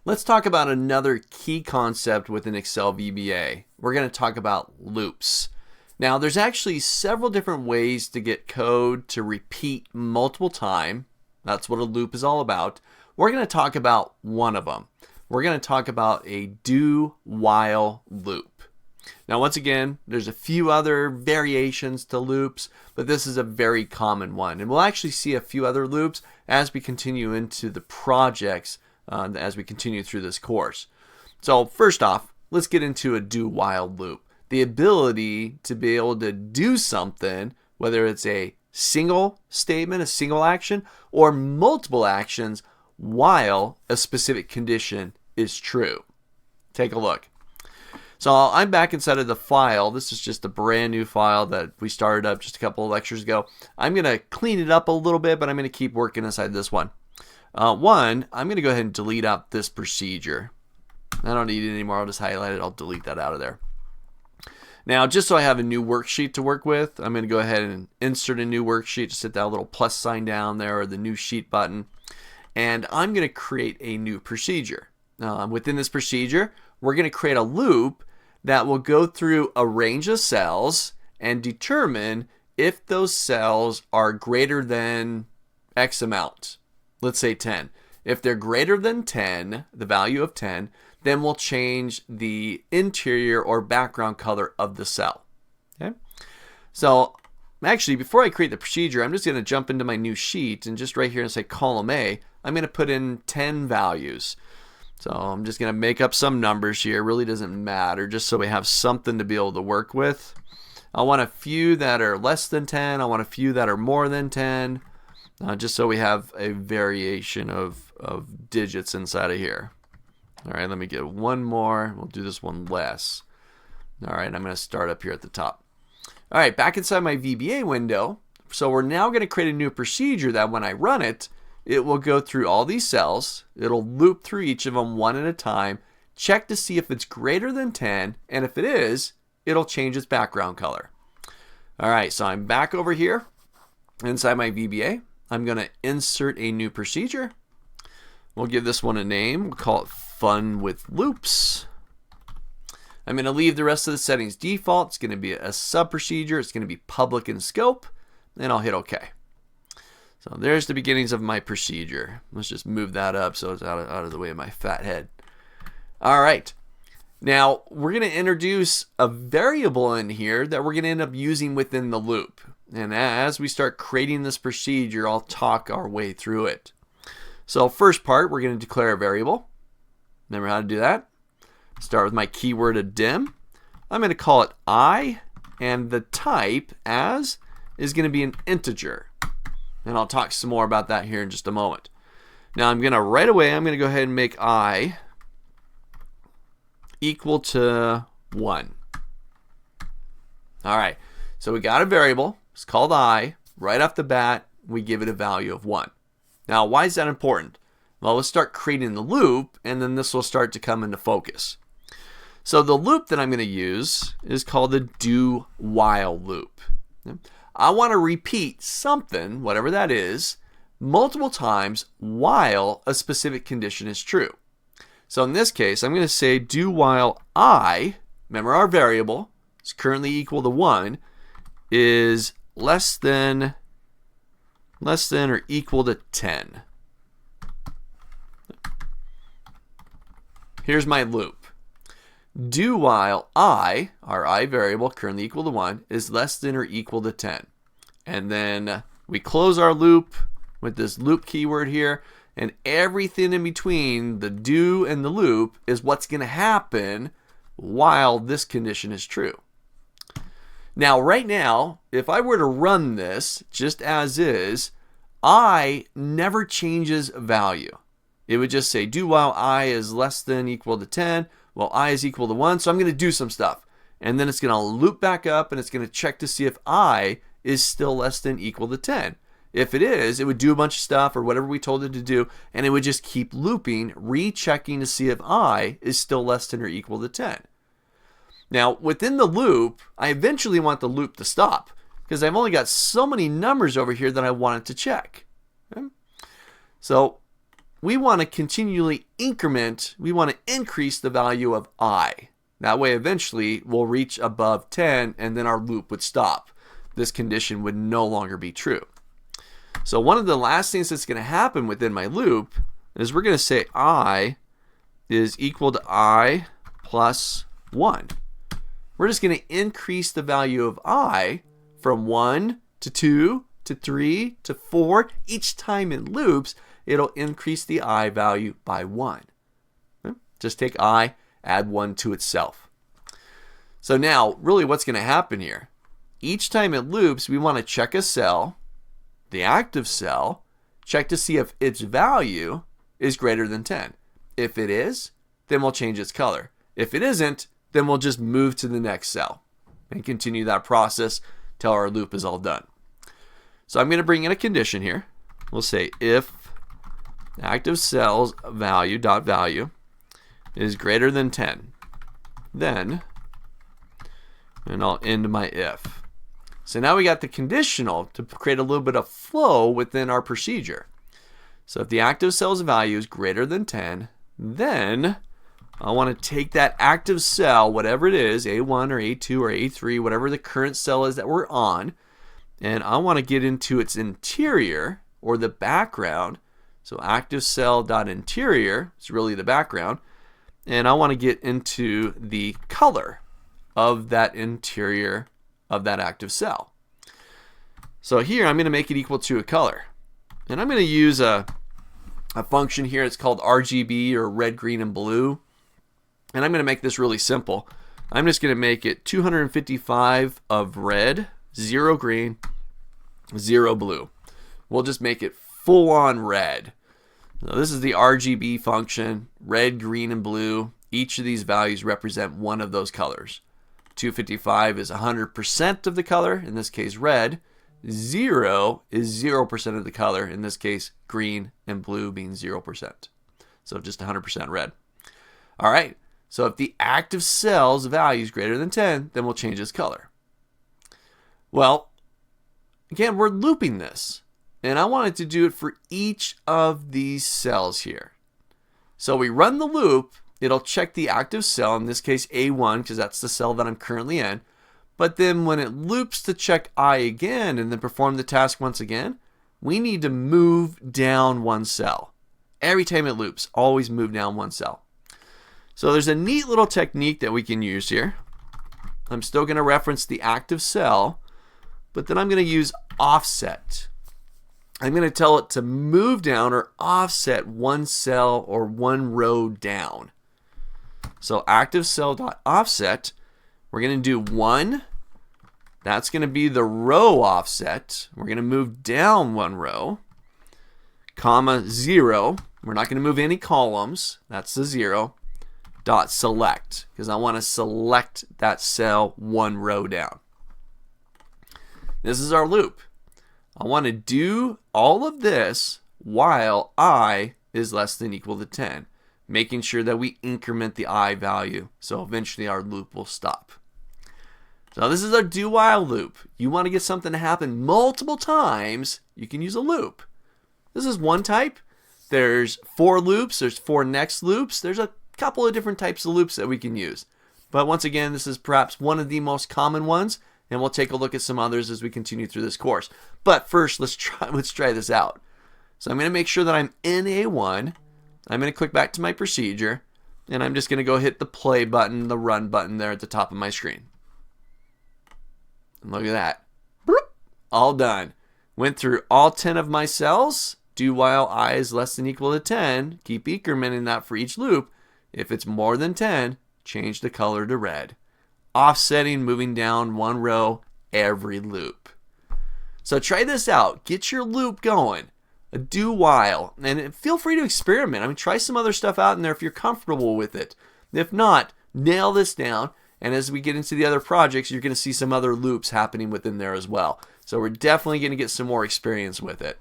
Let's talk about another key concept within Excel VBA. We're going to talk about loops. Now, there's actually several different ways to get code to repeat multiple times. That's what a loop is all about. We're going to talk about one of them. We're going to talk about a do-while loop. Now, once again, there's a few other variations to loops, but this is a very common one. And we'll actually see a few other loops as we continue into the projects as we continue through this course. So first off, let's get into a do-while loop. The ability to be able to do something, whether it's a single statement, a single action, or multiple actions while a specific condition is true. Take a look. So I'm back inside of the file. This is just a brand new file that we started up just a couple of lectures ago. I'm going to clean it up a little bit, but I'm going to keep working inside this one. I'm going to go ahead and delete out this procedure. I don't need it anymore. I'll just highlight it. I'll delete that out of there. Now, just so I have a new worksheet to work with, I'm going to go ahead and insert a new worksheet. Just hit that little plus sign down there or the new sheet button. And I'm going to create a new procedure. Within this procedure, we're going to create a loop that will go through a range of cells and determine if those cells are greater than X amount. Let's say 10. If they're greater than 10, the value of 10, then we'll change the interior or background color of the cell. Okay? So actually, before I create the procedure, I'm just going to jump into my new sheet and just right here and say column A, I'm going to put in 10 values. So I'm just going to make up some numbers here. It really doesn't matter, just so we have something to be able to work with. I want a few that are less than 10. I want a few that are more than 10. Just so we have a variation of digits inside of here. All right, let me get one more. We'll do this one less. All right, I'm going to start up here at the top. All right, back inside my VBA window. So we're now going to create a new procedure that when I run it, it will go through all these cells. It'll loop through each of them one at a time, check to see if it's greater than 10, and if it is, it'll change its background color. All right, so I'm back over here inside my VBA. I'm going to insert a new procedure. We'll give this one a name. We'll call it Fun with Loops. I'm going to leave the rest of the settings default. It's going to be a sub procedure. It's going to be public in scope. And I'll hit OK. So there's the beginnings of my procedure. Let's just move that up so it's out of the way of my fat head. All right. Now we're going to introduce a variable in here that we're going to end up using within the loop. And as we start creating this procedure, I'll talk our way through it. So first part, we're going to declare a variable. Remember how to do that? Start with my keyword of dim. I'm going to call it I, and the type as is going to be an integer. And I'll talk some more about that here in just a moment. Now I'm going to right away, I'm going to go ahead and make I equal to 1. All right, so we got a variable. It's called I. Right off the bat, we give it a value of 1. Now, why is that important? Well, let's start creating the loop, and then this will start to come into focus. So the loop that I'm going to use is called the do-while loop. I want to repeat something, whatever that is, multiple times while a specific condition is true. So in this case, I'm going to say do while I, remember our variable, is currently equal to 1, is less than or equal to 10. Here's my loop. Do while I, our I variable, currently equal to 1, is less than or equal to 10. And then we close our loop with this loop keyword here, and everything in between the do and the loop is what's going to happen while this condition is true. Now, right now, if I were to run this just as is, I never changes value. It would just say do while I is less than equal to 10, while I is equal to 1. So I'm going to do some stuff. And then it's going to loop back up and it's going to check to see if I is still less than equal to 10. If it is, it would do a bunch of stuff or whatever we told it to do, and it would just keep looping, rechecking to see if I is still less than or equal to 10. Now, within the loop, I eventually want the loop to stop because I've only got so many numbers over here that I want it to check. Okay? So we want to continually increment, we want to increase the value of I. That way eventually we'll reach above 10 and then our loop would stop. This condition would no longer be true. So one of the last things that's going to happen within my loop is we're going to say I is equal to I plus 1. We're just going to increase the value of I from 1 to 2 to 3 to 4. Each time it loops, it'll increase the I value by 1. Okay? Just take I, add 1 to itself. So now, really what's going to happen here? Each time it loops, we want to check a cell, the active cell, check to see if its value is greater than 10. If it is, then we'll change its color. If it isn't, then we'll just move to the next cell and continue that process till our loop is all done. So I'm going to bring in a condition here. We'll say if active cell's value dot value is greater than 10, then, and I'll end my if. So now we got the conditional to create a little bit of flow within our procedure. So if the active cell's value is greater than 10, then I want to take that active cell, whatever it is, A1 or A2 or A3, whatever the current cell is that we're on, and I want to get into its interior or the background. So active cell dot interior is really the background, and I want to get into the color of that interior of that active cell. So here I'm going to make it equal to a color, and I'm going to use a function here. It's called RGB, or red, green, and blue, and I'm going to make this really simple. I'm just going to make it 255 of red, 0 green, 0 blue. We'll just make it full on red. Now this is the RGB function, red, green, and blue. Each of these values represent one of those colors. 255 is 100% of the color, in this case red. 0 is 0% of the color, in this case green, and blue being 0%. So just 100% red. All right, so if the active cell's value is greater than 10, then we'll change its color. Well, again, we're looping this, and I wanted to do it for each of these cells here. So we run the loop. It'll check the active cell, in this case A1, because that's the cell that I'm currently in. But then when it loops to check I again and then perform the task once again, we need to move down one cell. Every time it loops, always move down one cell. So there's a neat little technique that we can use here. I'm still going to reference the active cell, but then I'm going to use offset. I'm going to tell it to move down or offset one cell or one row down. So active cell dot offset, we're going to do 1. That's going to be the row offset. We're going to move down one row, comma 0. We're not going to move any columns. That's the 0. Dot select, because I want to select that cell one row down. This is our loop. I want to do all of this while I is less than equal to 10, making sure that we increment the I value, so eventually our loop will stop. So this is our do while loop. You want to get something to happen multiple times, you can use a loop. This is one type. There's 4 loops, there's 4 next loops, there's a couple of different types of loops that we can use. But once again, this is perhaps one of the most common ones, and we'll take a look at some others as we continue through this course. But first, let's try this out. So I'm going to make sure that I'm in A1. I'm going to click back to my procedure, and I'm just going to go hit the play button, the run button there at the top of my screen. And look at that. Boop, all done. Went through all 10 of my cells. Do while I is less than equal to 10. Keep incrementing that for each loop. If it's more than 10, change the color to red. Offsetting, moving down one row every loop. So try this out. Get your loop going. A do while. And feel free to experiment. I mean, try some other stuff out in there if you're comfortable with it. If not, nail this down. And as we get into the other projects, you're going to see some other loops happening within there as well. So we're definitely going to get some more experience with it.